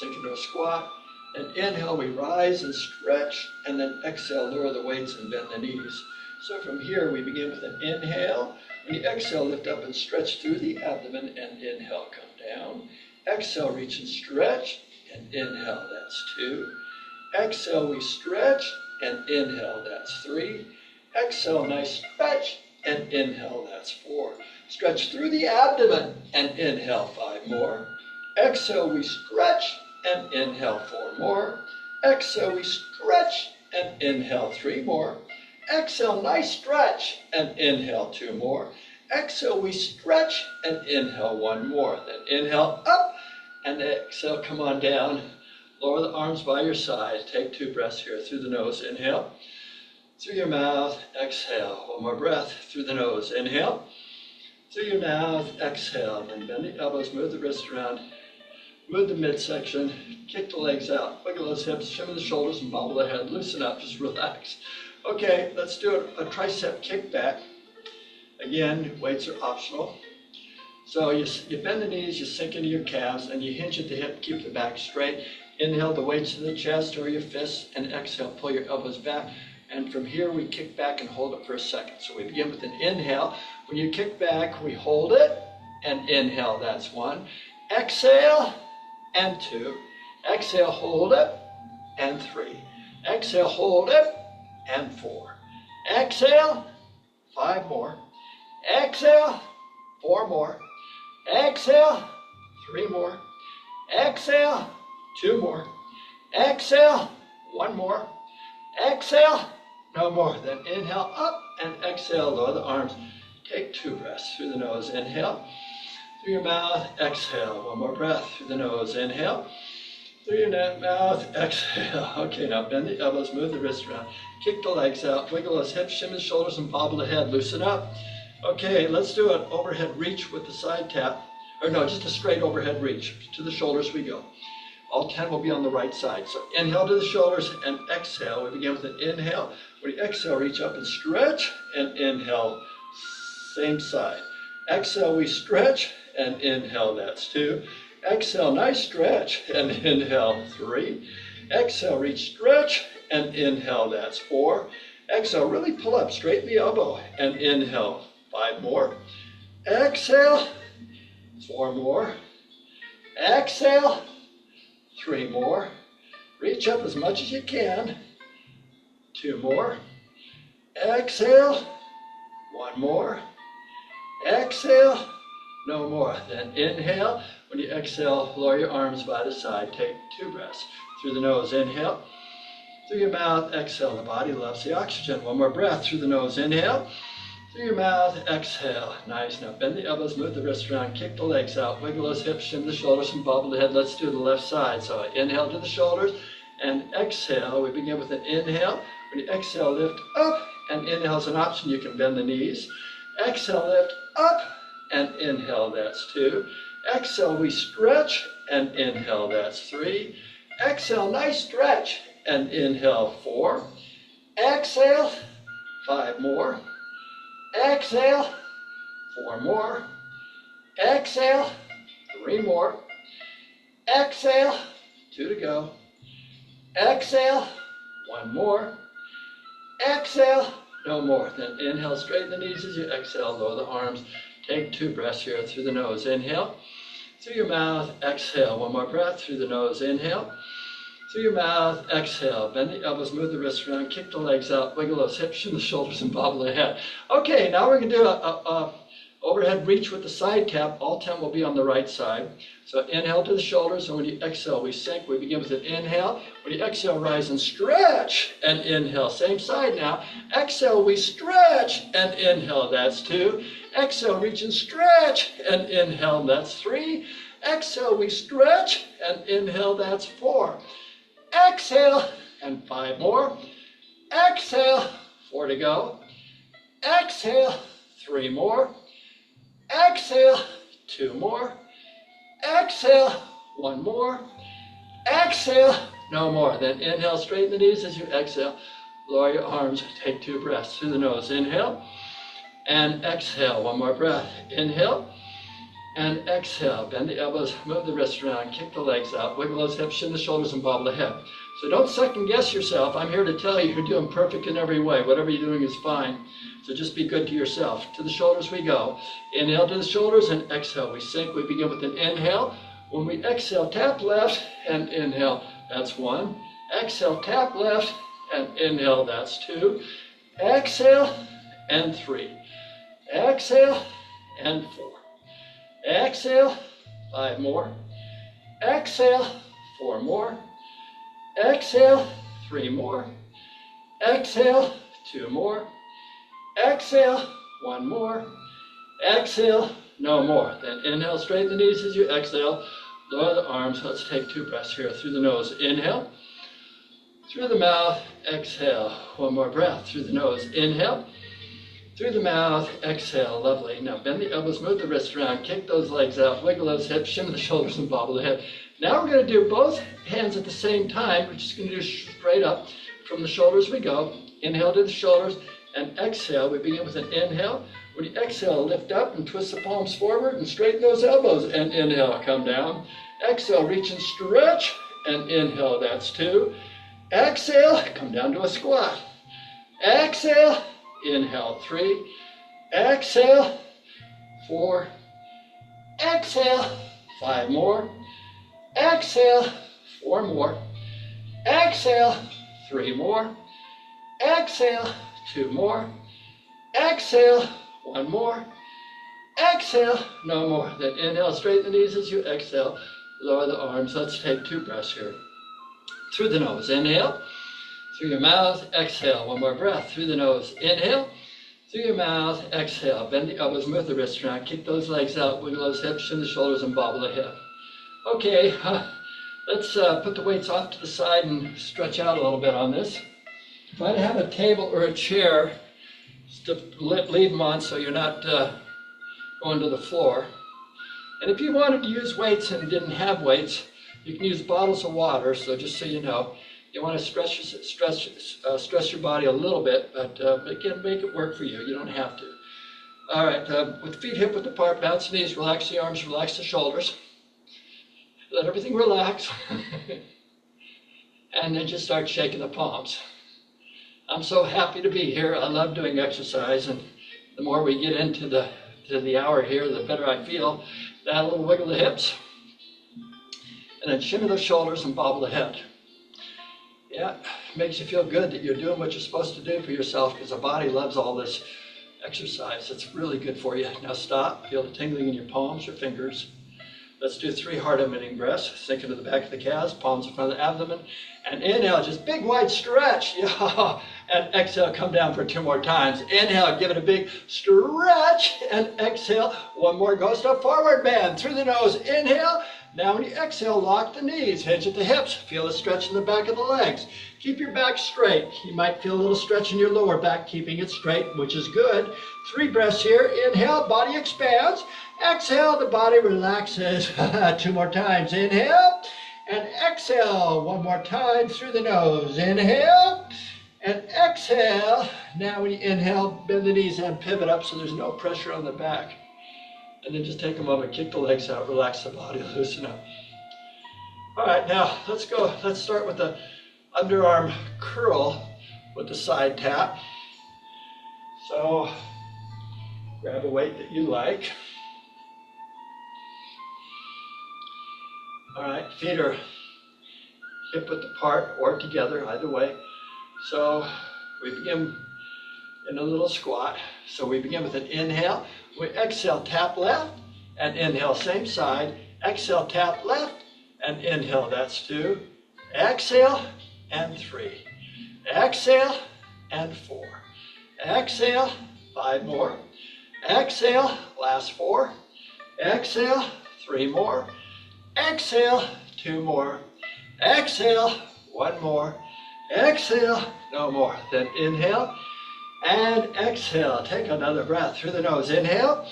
sink into a squat. And inhale, we rise and stretch, and then exhale, lower the weights and bend the knees. So from here, we begin with an inhale. When you exhale, lift up and stretch through the abdomen, and inhale, come down. Exhale, reach and stretch, and inhale, that's 2. Exhale, we stretch, and inhale, that's 3. Exhale, nice stretch, and inhale, that's 4. Stretch through the abdomen, and inhale, 5 more. Exhale, we stretch, and inhale, 4 more. Exhale, we stretch, and inhale, 3 more. Exhale, nice stretch, and inhale, 2 more. Exhale, we stretch, and inhale, 1 more. Then inhale up, and exhale, come on down. Lower the arms by your side. Take 2 breaths here through the nose. Inhale. Through your mouth, exhale. 1 more breath through the nose. Inhale. Through your mouth, exhale. Then bend the elbows, move the wrists around. Move the midsection, kick the legs out, wiggle those hips, shimmy the shoulders, and bobble the head. Loosen up, just relax. Okay, let's do a tricep kickback. Again, weights are optional. So you bend the knees, you sink into your calves, and you hinge at the hip, keep the back straight. Inhale the weights to the chest or your fists, and exhale, pull your elbows back. And from here, we kick back and hold it for a second. So we begin with an inhale. When you kick back, we hold it, and inhale, that's 1. Exhale, and 2. Exhale, hold it, and 3. Exhale, hold it, and 4. Exhale, 5 more. Exhale, 4 more. Exhale, 3 more. Exhale, 2 more. Exhale, 1 more. Exhale, no more. Then inhale up and exhale, lower the arms. Take 2 breaths through the nose. Inhale. Through your mouth, exhale. 1 more breath through the nose. Inhale. Through your mouth, exhale. Okay, now bend the elbows, move the wrists around. Kick the legs out, wiggle those hips, shimmy the shoulders, and bobble the head. Loosen up. Okay, let's do an overhead reach with the side tap. Or no, just a straight overhead reach. To the shoulders we go. All 10 will be on the right side. So inhale to the shoulders and exhale. We begin with an inhale. When you exhale, reach up and stretch, and inhale, same side. Exhale, we stretch, and inhale, that's 2. Exhale, nice stretch, and inhale, 3. Exhale, reach, stretch, and inhale, that's 4. Exhale, really pull up, straighten the elbow, and inhale, 5 more. Exhale, 4 more. Exhale, 3 more. Reach up as much as you can. 2 more. Exhale, 1 more. Exhale, no more. Then inhale. When you exhale, lower your arms by the side. Take 2 breaths. Through the nose, inhale. Through your mouth, exhale. The body loves the oxygen. 1 more breath. Through the nose, inhale. Through your mouth, exhale. Nice. Now bend the elbows, move the wrists around, kick the legs out, wiggle those hips, shim the shoulders, and bobble the head. Let's do the left side. So inhale to the shoulders and exhale. We begin with an inhale. When you exhale, lift up, and inhale is an option. You can bend the knees. Exhale, lift up, and inhale, that's 2. Exhale, we stretch, and inhale, that's 3. Exhale, nice stretch, and inhale, 4. Exhale, 5 more. Exhale, 4 more. Exhale, 3 more. Exhale, 2 to go. Exhale, 1 more. Exhale, no more. Then inhale, straighten the knees as you exhale, lower the arms. Take 2 breaths here through the nose. Inhale. Through your mouth, exhale. 1 more breath through the nose. Inhale. Through your mouth, exhale. Bend the elbows, move the wrists around, kick the legs out, wiggle those hips, shim the shoulders, and bobble the head. Okay, now we're going to do a overhead reach with the side tap. All 10 will be on the right side. So inhale to the shoulders, and when you exhale, we sink. We begin with an inhale. When you exhale, rise and stretch, and inhale. Same side now. Exhale, we stretch, and inhale. That's 2. Exhale, reach and stretch, and inhale. That's 3. Exhale, we stretch, and inhale. That's 4. Exhale, and 5 more. Exhale, 4 to go. Exhale, 3 more. Exhale, 2 more. Exhale, 1 more. Exhale, no more. Then inhale, straighten the knees as you exhale. Lower your arms, take 2 breaths through the nose. Inhale and exhale. 1 more breath. Inhale and exhale. Bend the elbows, move the wrists around, kick the legs out, wiggle those hips, shin the shoulders, and bobble the head. So don't second guess yourself. I'm here to tell you you're doing perfect in every way. Whatever you're doing is fine. So just be good to yourself. To the shoulders we go. Inhale to the shoulders and exhale. We sink. We begin with an inhale. When we exhale, tap left and inhale. That's 1. Exhale, tap left and inhale. That's 2. Exhale and 3. Exhale and 4. Exhale, 5 more. Exhale, 4 more. Exhale, 3 more. Exhale, 2 more. Exhale, 1 more. Exhale, no more. Then inhale, straighten the knees as you exhale. Lower the arms. Let's take 2 breaths here through the nose. Inhale. Through the mouth, exhale. 1 more breath through the nose. Inhale. Through the mouth, exhale. Lovely. Now bend the elbows, move the wrists around, kick those legs out, wiggle those hips, shimmy the shoulders, and bobble the head. Now we're going to do both hands at the same time. We're just going to do straight up. From the shoulders we go. Inhale to the shoulders and exhale. We begin with an inhale. When you exhale, lift up and twist the palms forward and straighten those elbows. And inhale, come down. Exhale, reach and stretch. And inhale, that's 2. Exhale, come down to a squat. Exhale. Inhale, 3. Exhale, 4. Exhale, 5 more. Exhale, 4 more. Exhale, 3 more. Exhale, 2 more. Exhale, 1 more. Exhale, no more. Then inhale, straighten the knees as you exhale. Lower the arms. Let's take 2 breaths here. Through the nose, inhale. Through your mouth, exhale. 1 more breath through the nose. Inhale. Through your mouth, exhale. Bend the elbows, move the wrists around. Kick those legs out, wiggle those hips, shin the shoulders, and bobble the hip. Okay, let's put the weights off to the side and stretch out a little bit on this. If I have a table or a chair, just to leave them on so you're not going to the floor. And if you wanted to use weights and didn't have weights, you can use bottles of water. So just so you know, you want to stress your body a little bit, but again, make it work for you. You don't have to. All right, with feet hip width apart, bounce the knees, relax the arms, relax the shoulders. let everything relax, and then just start shaking the palms. I'm so happy to be here. I love doing exercise, and the more we get into the hour here, the better I feel. That little wiggle the hips, and then shimmy the shoulders and bobble the head. Yeah, it makes you feel good that you're doing what you're supposed to do for yourself, because the body loves all this exercise. It's really good for you. Now stop, feel the tingling in your palms, your fingers. Let's do 3 heart-emitting breaths. Sink into the back of the calves, palms in front of the abdomen. And inhale, just big wide stretch. Yeah. And exhale, come down for 2 more times. Inhale, give it a big stretch. And exhale, 1 more, go step forward, bend through the nose. Inhale. Now when you exhale, lock the knees, hinge at the hips. Feel a stretch in the back of the legs. Keep your back straight. You might feel a little stretch in your lower back, keeping it straight, which is good. 3 breaths here. Inhale, body expands. Exhale, the body relaxes. 2 more times. Inhale and exhale. 1 more time through the nose. Inhale and exhale. Now when you inhale, bend the knees and pivot up so there's no pressure on the back. And then just take a moment, kick the legs out, relax the body, loosen up. All right, now let's go. Let's start with the underarm curl with the side tap. So grab a weight that you like. All right, feet are hip width apart or together, either way. So we begin in a little squat. So we begin with an inhale. We exhale, tap left, and inhale, same side. Exhale, tap left, and inhale, that's 2. Exhale, and 3. Exhale, and 4. Exhale, 5 more. Exhale, last 4. Exhale, 3 more. Exhale, 2 more. Exhale, 1 more. Exhale, no more. Then inhale and exhale. Take another breath through the nose. Inhale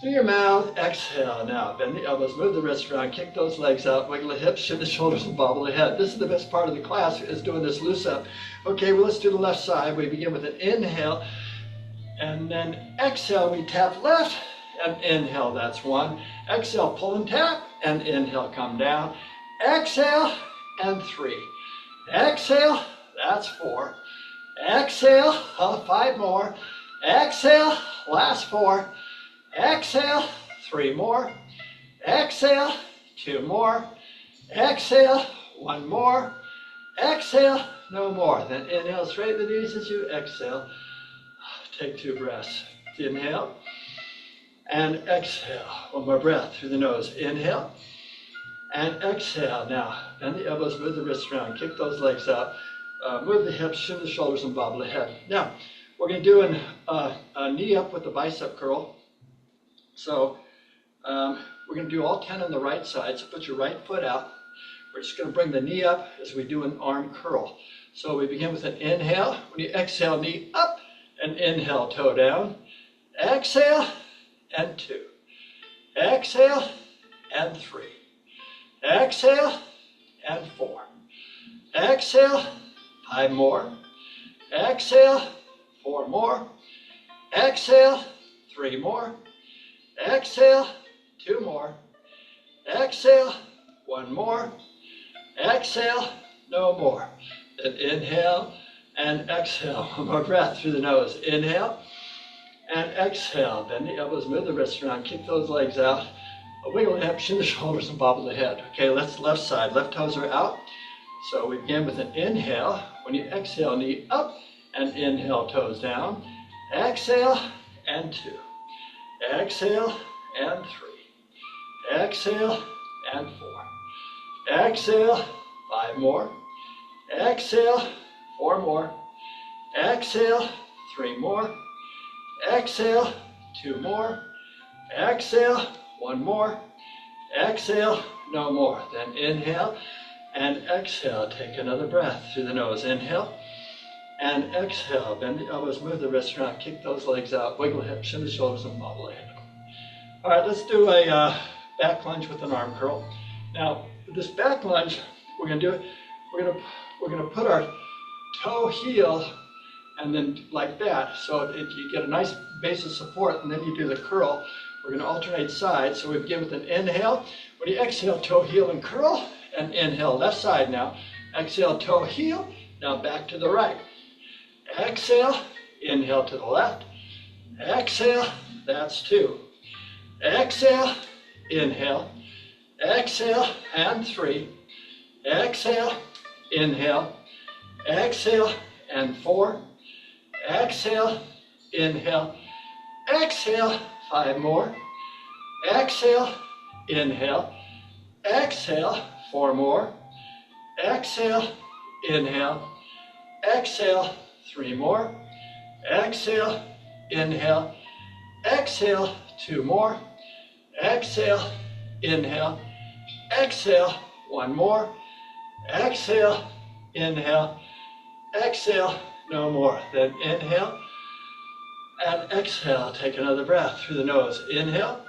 through your mouth. Exhale. Now bend the elbows, move the wrists around, kick those legs out, wiggle the hips, shift the shoulders, and bobble the head. This is the best part of the class, is doing this loose up. Okay, well, let's do the left side. We begin with an inhale, and then exhale. We tap left and inhale. That's 1. Exhale, pull and tap, and inhale, come down. Exhale, and 3. Exhale, that's 4. Exhale, 5 more. Exhale, last 4. Exhale, 3 more. Exhale, 2 more. Exhale, 1 more. Exhale, no more. Then inhale, straighten the knees as you exhale. Take 2 breaths. Inhale and exhale. 1 more breath through the nose. Inhale and exhale. Now, bend the elbows, move the wrists around, kick those legs out. Move the hips, shim the shoulders, and bobble the head. Now, we're going to do a knee up with the bicep curl. So we're going to do all 10 on the right side. So put your right foot out. We're just going to bring the knee up as we do an arm curl. So we begin with an inhale. When you exhale, knee up, and inhale, toe down. Exhale, and 2. Exhale, and 3. Exhale, and 4. Exhale, 5 more. Exhale, 4 more. Exhale, 3 more. Exhale, 2 more. Exhale, 1 more. Exhale, no more. Then inhale and exhale. 1 more breath through the nose. Inhale and exhale. Bend the elbows, move the wrists around, kick those legs out. Wiggle the hips, shin the shoulders, and bobble the head. Okay, let's left side. Left toes are out. So we begin with an inhale. When you exhale, knee up, and inhale, toes down. Exhale, and 2. Exhale, and 3. Exhale, and 4. Exhale, 5 more. Exhale, 4 more. Exhale, 3 more. Exhale, 2 more. Exhale, 1 more. Exhale, no more. Then inhale and exhale. Take another breath through the nose. Inhale and exhale. Bend the elbows, move the wrists around, kick those legs out, wiggle the hips, shin the shoulders, and bobble the head. All right, let's do a back lunge with an arm curl. Now, this back lunge, we're going to do it. We're going to put our toe heel and then like that. So if you get a nice base of support, and then you do the curl. We're going to alternate sides. So we begin with an inhale. When you exhale, toe, heel, and curl. And inhale, left side now. Exhale, toe, heel. Now back to the right. Exhale, inhale to the left. Exhale, that's 2. Exhale, inhale. Exhale, and 3. Exhale, inhale. Exhale, and 4. Exhale, inhale. Exhale, 5 more. Exhale, inhale. Exhale, 4 more. Exhale, inhale. Exhale, 3 more. Exhale, inhale. Exhale, 2 more. Exhale, inhale. Exhale, 1 more. Exhale, inhale. Exhale, no more. Then inhale and exhale. Take another breath through the nose. Inhale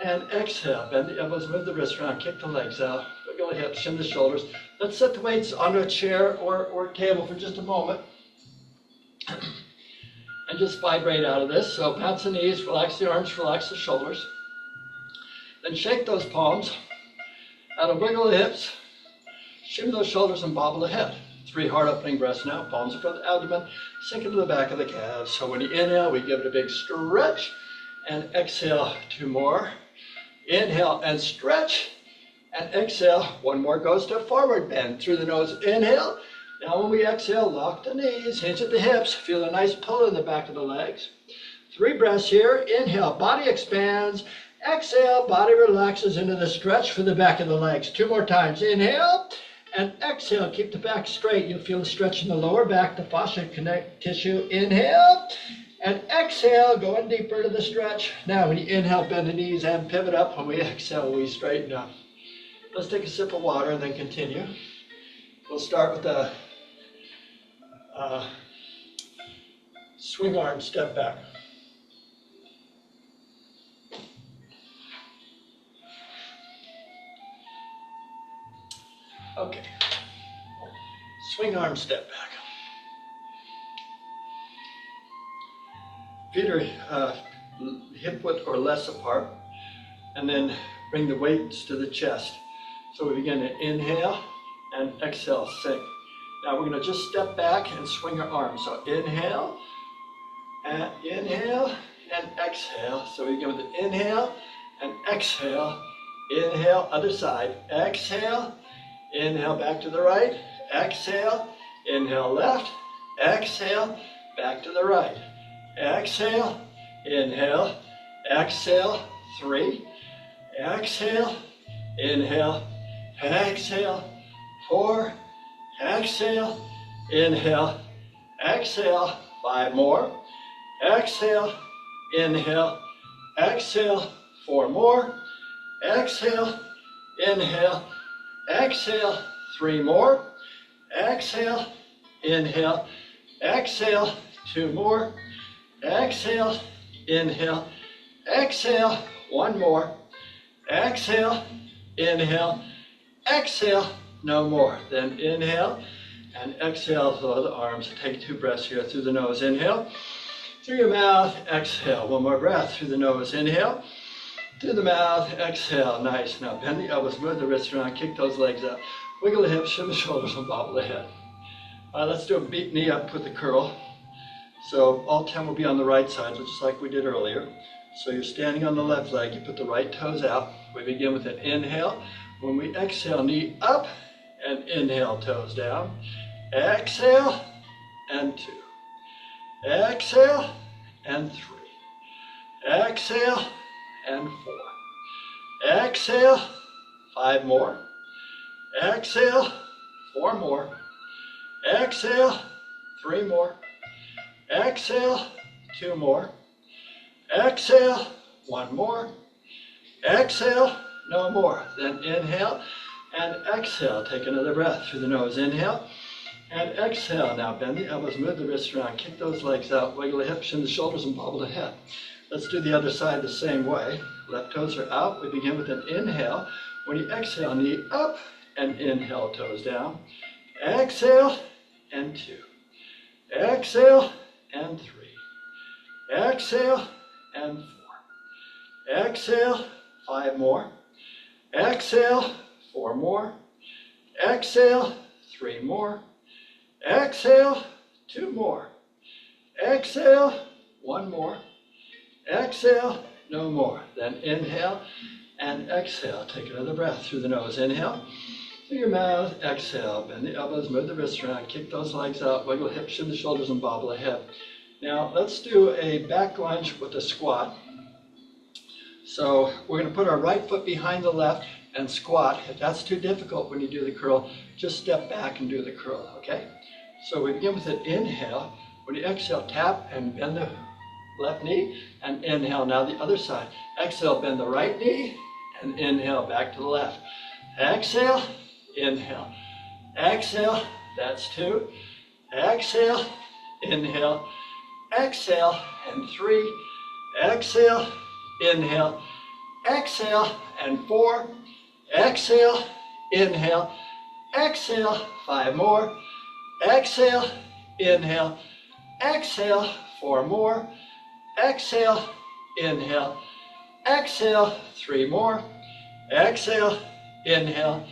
and exhale. Bend the elbows, move the wrists around, kick the legs out. Wiggle the hips, shin the shoulders. Let's set the weights onto a chair or table for just a moment. And just vibrate out of this. So bounce the knees, relax the arms, relax the shoulders. Then shake those palms. Out of wiggle the hips, shimmy those shoulders and bobble the head. 3 heart opening breaths now. Palms in front of the abdomen, sink into the back of the calves. So when you inhale, we give it a big stretch. And exhale, 2 more. Inhale and stretch. And exhale, 1 more goes to forward bend through the nose. Inhale. Now when we exhale, lock the knees, hinge at the hips. Feel a nice pull in the back of the legs. 3 breaths here. Inhale, body expands. Exhale, body relaxes into the stretch for the back of the legs. 2 more times. Inhale and exhale. Keep the back straight. You'll feel a stretch in the lower back, the fascia connect tissue. Inhale and exhale, going deeper to the stretch. Now when you inhale, bend the knees and pivot up. When we exhale, we straighten up. Let's take a sip of water and then continue. We'll start with the swing arm step back. Okay. Swing arm step back. Feet are hip width or less apart, and then bring the weights to the chest. So we begin to inhale and exhale, sink. Now we're going to just step back and swing our arms. So inhale and exhale. So we begin with the inhale and exhale. Inhale, other side. Exhale. Inhale, back to the right. Exhale. Inhale, left. Exhale, back to the right. Exhale. Inhale. Exhale. 3. Exhale. Inhale. Exhale. 4. Exhale. Inhale. Exhale. 5 more. Exhale. Inhale. Exhale. 4 more. Exhale. Inhale. Exhale. 3 more. Exhale. Inhale. Exhale. 2 more. Exhale. Inhale. Exhale. 1 more. Exhale. Inhale. Exhale. No more. Then inhale and exhale. Lower the arms. Take 2 breaths here through the nose. Inhale. Through your mouth. Exhale. 1 more breath through the nose. Inhale. Through the mouth. Exhale. Nice. Now bend the elbows. Move the wrists around. Kick those legs out. Wiggle the hips. Shimmy the shoulders and bobble the head. Let's do a beat knee up with the curl. So all 10 will be on the right side, just like we did earlier. So you're standing on the left leg. You put the right toes out. We begin with an inhale. When we exhale, knee up and inhale, toes down. Exhale and 2. Exhale and 3. Exhale and 4. Exhale, 5 more. Exhale, 4 more. Exhale, 3 more. Exhale, 2 more. Exhale, 1 more. Exhale, no more. Then inhale and exhale. Take another breath through the nose. Inhale and exhale. Now bend the elbows, move the wrists around, kick those legs out, wiggle the hips and the shoulders and bobble the head. Let's do the other side the same way. Left toes are out. We begin with an inhale. When you exhale, knee up and inhale, toes down. Exhale and 2. Exhale and 3. Exhale and 4. Exhale, 5 more. Exhale, 4 more. Exhale, 3 more. Exhale, 2 more. Exhale, 1 more. Exhale, no more. Then inhale and exhale. Take another breath through the nose. Inhale through your mouth. Exhale. Bend the elbows, move the wrists around, kick those legs out, wiggle hips, shift the shoulders, and bobble the hip. Now let's do a back lunge with a squat. So we're going to put our right foot behind the left and squat. If that's too difficult when you do the curl, just step back and do the curl, okay? So we begin with an inhale. When you exhale, tap and bend the left knee and inhale. Now the other side. Exhale, bend the right knee and inhale back to the left. Exhale, inhale. Exhale, that's 2. Exhale, inhale. Exhale, and 3. Exhale, inhale. Exhale, and 4. Exhale, inhale. Exhale, 5 more. Exhale, inhale. Exhale, 4 more. Exhale, inhale. Exhale, 3 more. Exhale, inhale.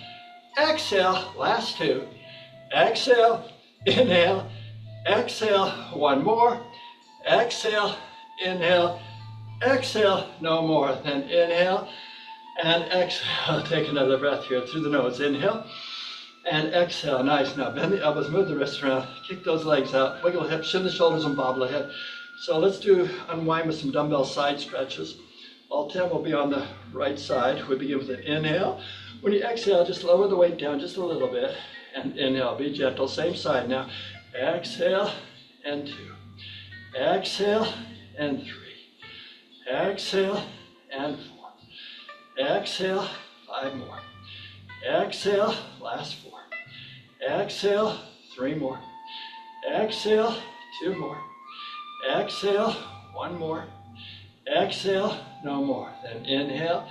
Exhale, last 2. Exhale, inhale. Exhale, 1 more. Exhale, inhale. Exhale, no more. Then inhale and exhale. Take another breath here through the nose. Inhale and exhale. Nice. Now bend the elbows, move the wrists around, kick those legs out, wiggle the hips, shift the shoulders, and bobble the head. So let's do unwind with some dumbbell side stretches. All 10 will be on the right side. We begin with an inhale. When you exhale, just lower the weight down just a little bit and inhale. Be gentle. Same side now. Exhale and 2. Exhale and 3. Exhale and 4. Exhale, 5 more. Exhale, last 4. Exhale, 3 more. Exhale, 2 more. Exhale, 1 more. Exhale, no more. Then inhale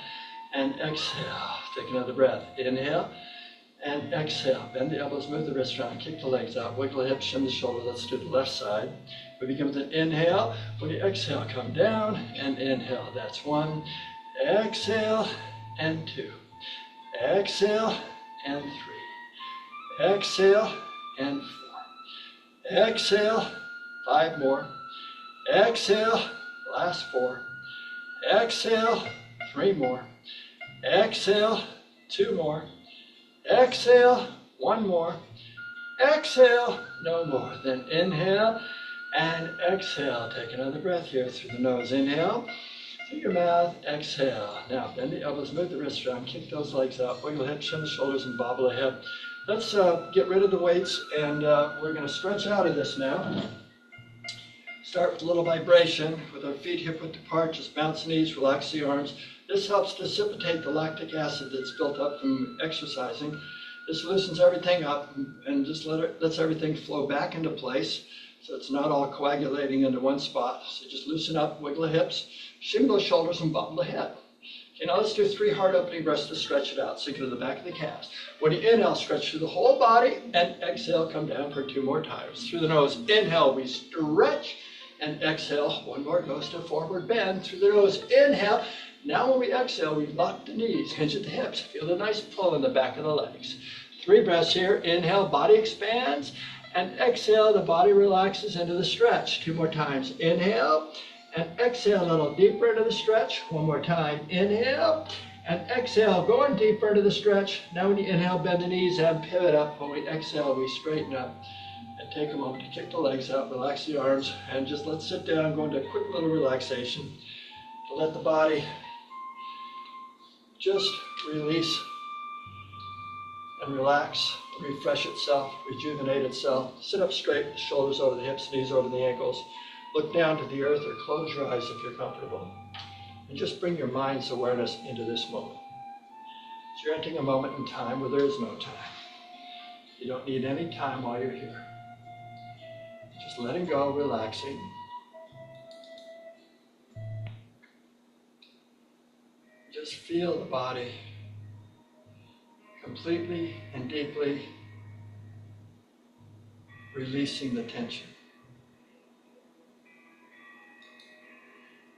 and exhale. Take another breath. Inhale and exhale. Bend the elbows, move the wrists around, kick the legs out, wiggle the hips, shim the shoulders. Let's do the left side. We begin with an inhale. When you exhale, come down and inhale. That's 1. Exhale and 2. Exhale and 3. Exhale and 4. Exhale, 5 more. Exhale, last 4. Exhale, 3 more. Exhale, 2 more. Exhale, 1 more. Exhale, no more. Then inhale and exhale. Take another breath here through the nose. Inhale through your mouth. Exhale. Now bend the elbows, move the wrists around, kick those legs out, wiggle hips, shin the shoulders, and bobble the hip. Let's get rid of the weights, and we're going to stretch out of this now. Start with a little vibration with our feet hip width apart. Just bounce the knees, relax the arms. This helps dissipate the lactic acid that's built up from exercising. This loosens everything up and just lets everything flow back into place, so it's not all coagulating into one spot. So just loosen up, wiggle the hips, shimmy those shoulders, and bobble the head. Okay, now let's do 3 hard opening breaths to stretch it out. Sink into the back of the calves. When you inhale, stretch through the whole body, and exhale, come down for 2 more times. Through the nose, inhale, we stretch, and exhale. 1 more goes to forward bend. Through the nose, inhale. Now when we exhale, we lock the knees, hinge at the hips. Feel the nice pull in the back of the legs. 3 breaths here. Inhale, body expands. And exhale, the body relaxes into the stretch. 2 more times. Inhale. And exhale a little deeper into the stretch. 1 more time. Inhale. And exhale, going deeper into the stretch. Now when you inhale, bend the knees and pivot up. When we exhale, we straighten up. And take a moment to kick the legs out, relax the arms, and just let's sit down, go into a quick little relaxation to let the body just release and relax, refresh itself, rejuvenate itself. Sit up straight, the shoulders over the hips, knees over the ankles. Look down to the earth or close your eyes if you're comfortable. And just bring your mind's awareness into this moment. So you're entering a moment in time where there is no time. You don't need any time while you're here. Just letting go, relaxing. Just feel the body completely and deeply releasing the tension.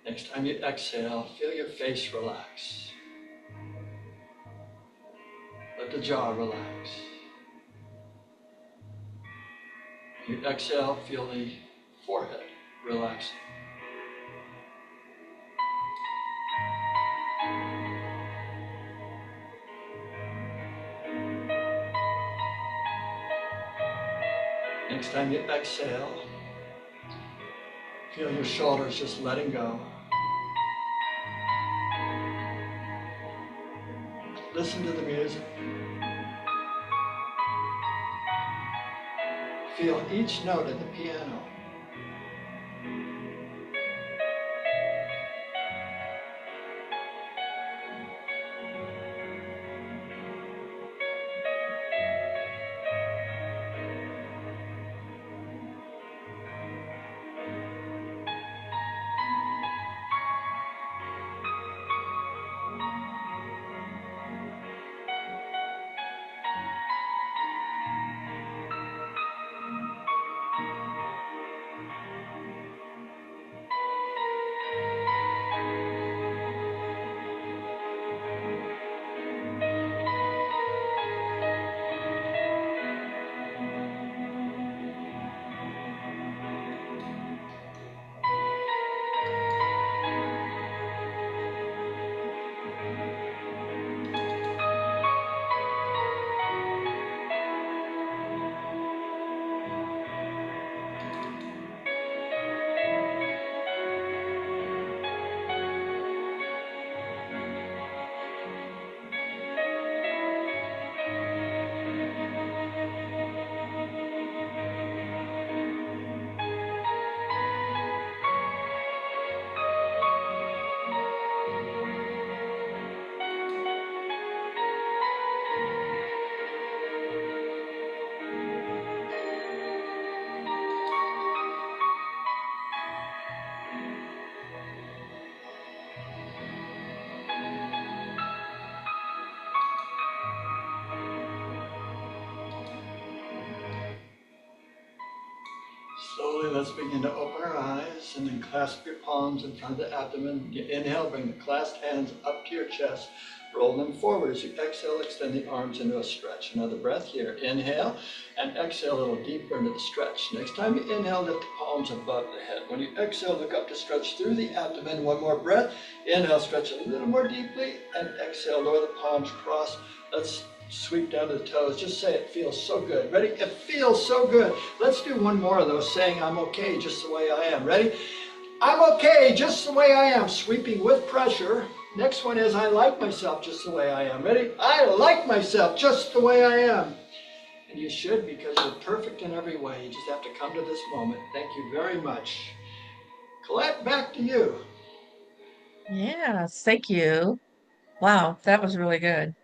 Next time you exhale, feel your face relax. Let the jaw relax. When you exhale, feel the forehead relaxing. Next time you exhale, feel your shoulders just letting go. Listen to the music. Feel each note of the piano. Slowly, let's begin to open our eyes and then clasp your palms in front of the abdomen. You inhale, bring the clasped hands up to your chest. Roll them forward. As you exhale, extend the arms into a stretch. Another breath here. Inhale and exhale a little deeper into the stretch. Next time you inhale, lift the palms above the head. When you exhale, look up to stretch through the abdomen. One more breath. Inhale, stretch a little more deeply, and exhale, lower the palms, cross. Let's sweep down to the toes. Just say it feels so good. Ready? It feels so good. Let's do one more of those, saying I'm okay just the way I am. Ready? I'm okay just the way I am. Sweeping with pressure. Next one is I like myself just the way I am. Ready? I like myself just the way I am. And you should, because you're perfect in every way. You just have to come to this moment. Thank you very much. Colette, back to you. Yes, thank you. Wow, that was really good.